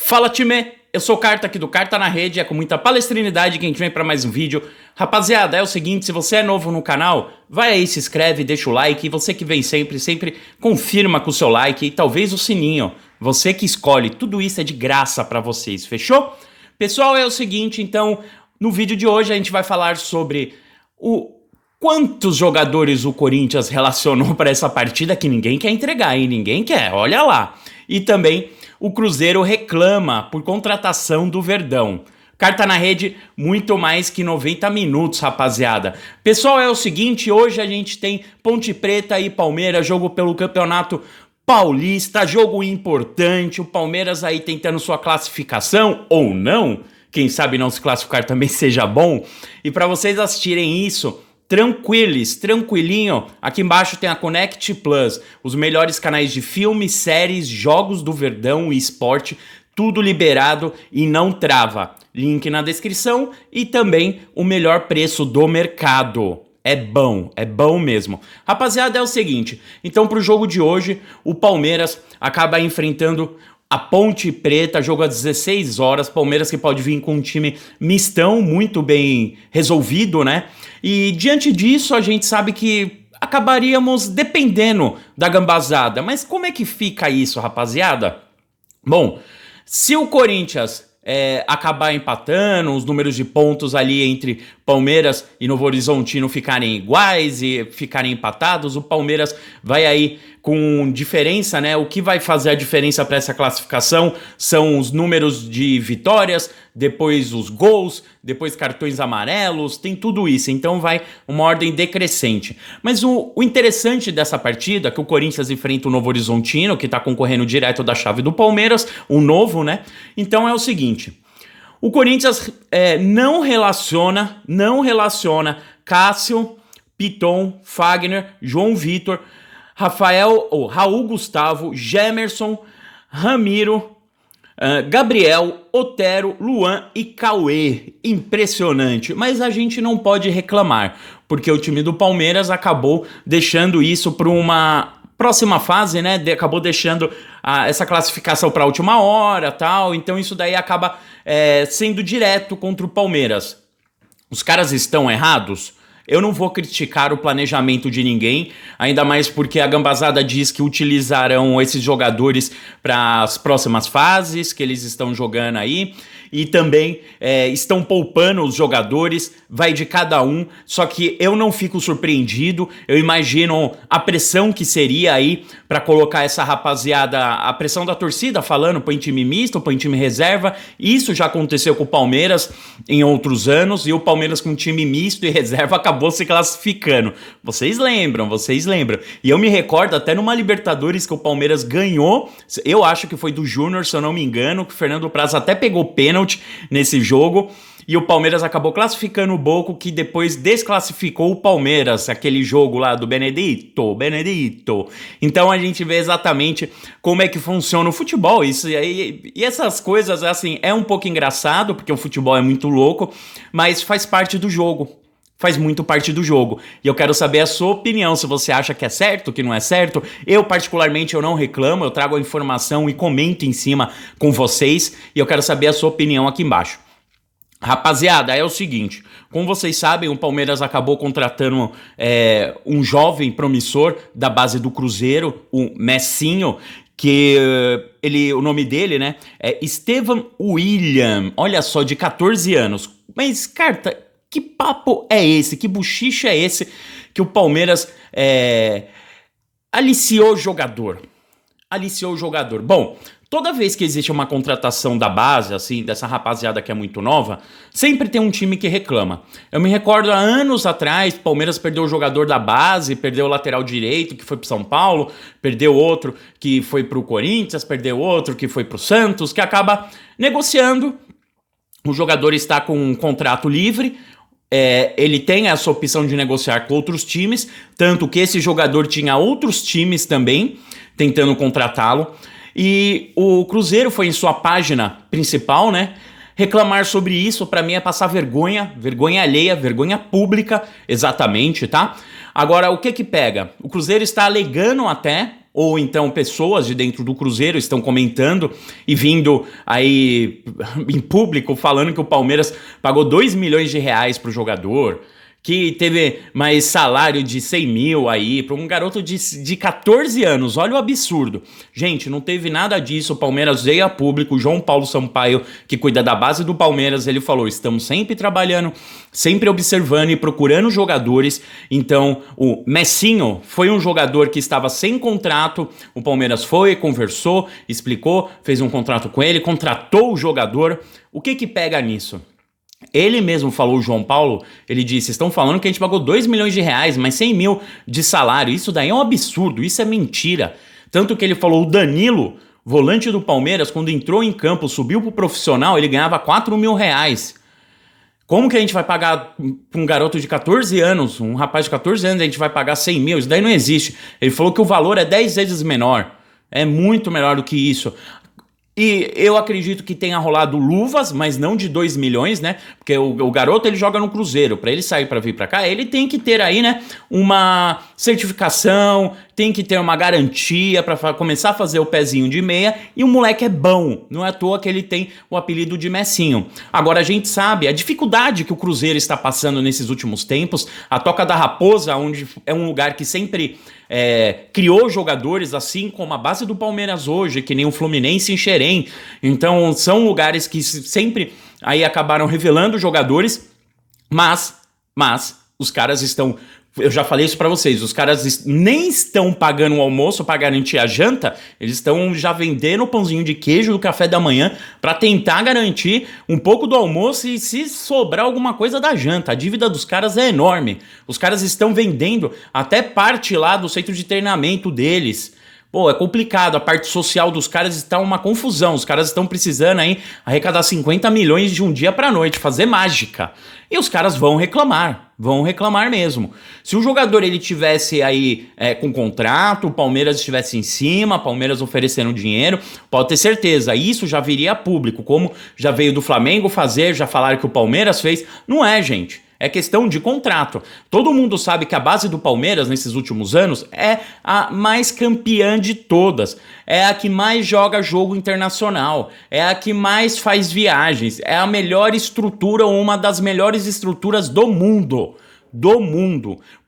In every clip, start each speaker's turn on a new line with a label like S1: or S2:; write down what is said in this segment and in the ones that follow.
S1: Fala, time! Eu sou o Carta aqui do Carta na Rede, é com muita palestrinidade que a gente vem para mais um vídeo. Rapaziada, é o seguinte, se você é novo no canal, vai aí, se inscreve, deixa o like, e você que vem sempre confirma com o seu like e talvez o sininho. Você que escolhe, tudo isso é de graça para vocês, fechou? Pessoal, é o seguinte, então, no vídeo de hoje a gente vai falar sobre quantos jogadores o Corinthians relacionou para essa partida que ninguém quer entregar, hein? Ninguém quer, olha lá. E também o Cruzeiro reclama por contratação do Verdão. Carta na Rede, muito mais que 90 minutos, rapaziada. Pessoal, é o seguinte, hoje a gente tem Ponte Preta e Palmeiras, jogo pelo Campeonato Paulista, jogo importante, o Palmeiras aí tentando sua classificação, ou não, quem sabe não se classificar também seja bom. E para vocês assistirem isso, tranquilinho, aqui embaixo tem a Connect Plus, os melhores canais de filmes, séries, jogos do Verdão e esporte, tudo liberado e não trava. Link na descrição e também o melhor preço do mercado. É bom mesmo. Rapaziada, é o seguinte, então pro jogo de hoje, o Palmeiras acaba enfrentando a Ponte Preta, jogo às 16 horas, Palmeiras que pode vir com um time mistão, muito bem resolvido, né? E diante disso, a gente sabe que acabaríamos dependendo da gambazada. Mas como é que fica isso, rapaziada? Bom, se o Corinthians acabar empatando, os números de pontos ali entre Palmeiras e Novo Horizontino ficarem iguais e ficarem empatados, o Palmeiras vai aí com diferença, né? O que vai fazer a diferença para essa classificação são os números de vitórias, depois os gols, depois cartões amarelos, tem tudo isso. Então vai uma ordem decrescente. Mas o interessante dessa partida, que o Corinthians enfrenta o Novo Horizontino, que está concorrendo direto da chave do Palmeiras, o novo, né? Então é o seguinte, o Corinthians não relaciona Cássio, Piton, Fagner, João Vitor, Raul Gustavo, Gemerson, Ramiro, Gabriel, Otero, Luan e Cauê. Impressionante, mas a gente não pode reclamar, porque o time do Palmeiras acabou deixando isso para uma próxima fase, né? Acabou deixando essa classificação para a última hora, tal. Então isso daí acaba sendo direto contra o Palmeiras. Os caras estão errados? Eu não vou criticar o planejamento de ninguém, ainda mais porque a gambazada diz que utilizarão esses jogadores para as próximas fases que eles estão jogando aí. E também estão poupando os jogadores, vai de cada um, só que eu não fico surpreendido, eu imagino a pressão que seria aí para colocar essa rapaziada, a pressão da torcida falando, põe time misto, põe time reserva, isso já aconteceu com o Palmeiras em outros anos, e o Palmeiras com time misto e reserva acabou se classificando, vocês lembram, e eu me recordo até numa Libertadores que o Palmeiras ganhou, eu acho que foi do Júnior, se eu não me engano, que o Fernando Praz até pegou pênalti nesse jogo, e o Palmeiras acabou classificando o Boca, que depois desclassificou o Palmeiras, aquele jogo lá do Benedito. Então a gente vê exatamente como é que funciona o futebol, isso aí, e essas coisas, assim, é um pouco engraçado, porque o futebol é muito louco, mas faz parte do jogo. Faz muito parte do jogo. E eu quero saber a sua opinião, se você acha que é certo, que não é certo. Eu, particularmente, eu não reclamo, eu trago a informação e comento em cima com vocês. E eu quero saber a sua opinião aqui embaixo. Rapaziada, é o seguinte, como vocês sabem, o Palmeiras acabou contratando um jovem promissor da base do Cruzeiro, o Messinho, que o nome dele, né, é Estevan William, olha só, de 14 anos. Mas, Carta, que papo é esse? Que buchicho é esse que o Palmeiras aliciou o jogador? Bom, toda vez que existe uma contratação da base, assim, dessa rapaziada que é muito nova, sempre tem um time que reclama. Eu me recordo há anos atrás, o Palmeiras perdeu o jogador da base, perdeu o lateral direito que foi pro São Paulo, perdeu outro que foi pro Corinthians, perdeu outro que foi pro Santos, que acaba negociando. O jogador está com um contrato livre, ele tem essa opção de negociar com outros times, tanto que esse jogador tinha outros times também tentando contratá-lo, e o Cruzeiro foi em sua página principal, né, reclamar sobre isso. Para mim é passar vergonha alheia, vergonha pública, exatamente, tá? Agora, o que pega? O Cruzeiro está alegando até ou então pessoas de dentro do Cruzeiro estão comentando e vindo aí em público falando que o Palmeiras pagou 2 milhões de reais pro jogador, que teve mais salário de 100 mil aí para um garoto de 14 anos. Olha o absurdo. Gente, não teve nada disso. O Palmeiras veio a público. O João Paulo Sampaio, que cuida da base do Palmeiras, ele falou, estamos sempre trabalhando, sempre observando e procurando jogadores. Então, o Messinho foi um jogador que estava sem contrato. O Palmeiras foi, conversou, explicou, fez um contrato com ele, contratou o jogador. O que pega nisso? Ele mesmo falou, o João Paulo, ele disse, estão falando que a gente pagou 2 milhões de reais, mas 100 mil de salário, isso daí é um absurdo, isso é mentira. Tanto que ele falou, o Danilo, volante do Palmeiras, quando entrou em campo, subiu pro profissional, ele ganhava 4 mil reais. Como que a gente vai pagar para um garoto de 14 anos, um rapaz de 14 anos, a gente vai pagar 100 mil? Isso daí não existe. Ele falou que o valor é 10 vezes menor, é muito melhor do que isso. E eu acredito que tenha rolado luvas, mas não de 2 milhões, né? Porque o garoto, ele joga no Cruzeiro. Para ele sair para vir para cá, ele tem que ter aí, né, uma certificação, tem que ter uma garantia para começar a fazer o pezinho de meia. E o moleque é bom. Não é à toa que ele tem o apelido de Messinho. Agora, a gente sabe a dificuldade que o Cruzeiro está passando nesses últimos tempos. A Toca da Raposa, onde é um lugar que sempre criou jogadores, assim como a base do Palmeiras hoje, que nem o Fluminense em Xerém. Então são lugares que sempre aí acabaram revelando jogadores, mas os caras estão, eu já falei isso pra vocês, os caras nem estão pagando o almoço pra garantir a janta, eles estão já vendendo o pãozinho de queijo do café da manhã pra tentar garantir um pouco do almoço e se sobrar alguma coisa da janta. A dívida dos caras é enorme. Os caras estão vendendo até parte lá do centro de treinamento deles. Pô, é complicado, a parte social dos caras está uma confusão, os caras estão precisando aí arrecadar 50 milhões de um dia pra noite, fazer mágica. E os caras vão reclamar mesmo. Se o jogador ele tivesse aí com contrato, o Palmeiras estivesse em cima, Palmeiras oferecendo dinheiro, pode ter certeza, isso já viria a público, como já veio do Flamengo fazer, já falaram que o Palmeiras fez. Não é, gente. É questão de contrato. Todo mundo sabe que a base do Palmeiras nesses últimos anos é a mais campeã de todas. É a que mais joga jogo internacional. É a que mais faz viagens. É a melhor estrutura, ou uma das melhores estruturas do mundo.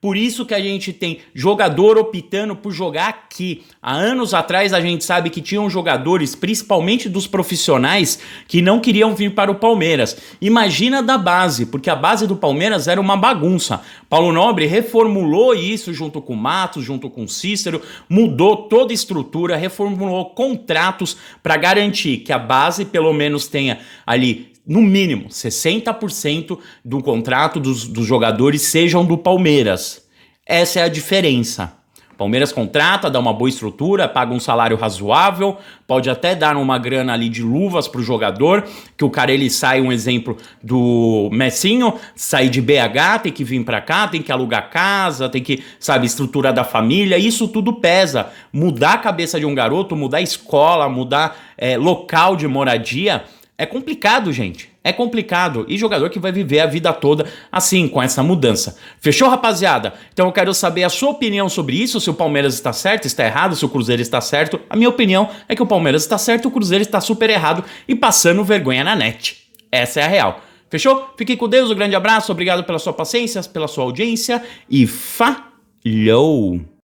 S1: Por isso que a gente tem jogador optando por jogar aqui. Há anos atrás a gente sabe que tinham jogadores, principalmente dos profissionais, que não queriam vir para o Palmeiras. Imagina da base, porque a base do Palmeiras era uma bagunça. Paulo Nobre reformulou isso junto com o Matos, junto com o Cícero, mudou toda a estrutura, reformulou contratos para garantir que a base pelo menos tenha ali no mínimo 60% do contrato dos jogadores sejam do Palmeiras. Essa é a diferença. Palmeiras contrata, dá uma boa estrutura, paga um salário razoável, pode até dar uma grana ali de luvas pro jogador, que o cara ele sai, um exemplo do Messinho, sair de BH, tem que vir pra cá, tem que alugar casa, tem que, sabe, estrutura da família, isso tudo pesa. Mudar a cabeça de um garoto, mudar a escola, mudar local de moradia, é complicado, gente. É complicado. E jogador que vai viver a vida toda assim, com essa mudança. Fechou, rapaziada? Então eu quero saber a sua opinião sobre isso. Se o Palmeiras está certo, está errado. Se o Cruzeiro está certo. A minha opinião é que o Palmeiras está certo, o Cruzeiro está super errado e passando vergonha na net. Essa é a real. Fechou? Fiquem com Deus. Um grande abraço. Obrigado pela sua paciência, pela sua audiência. E falou!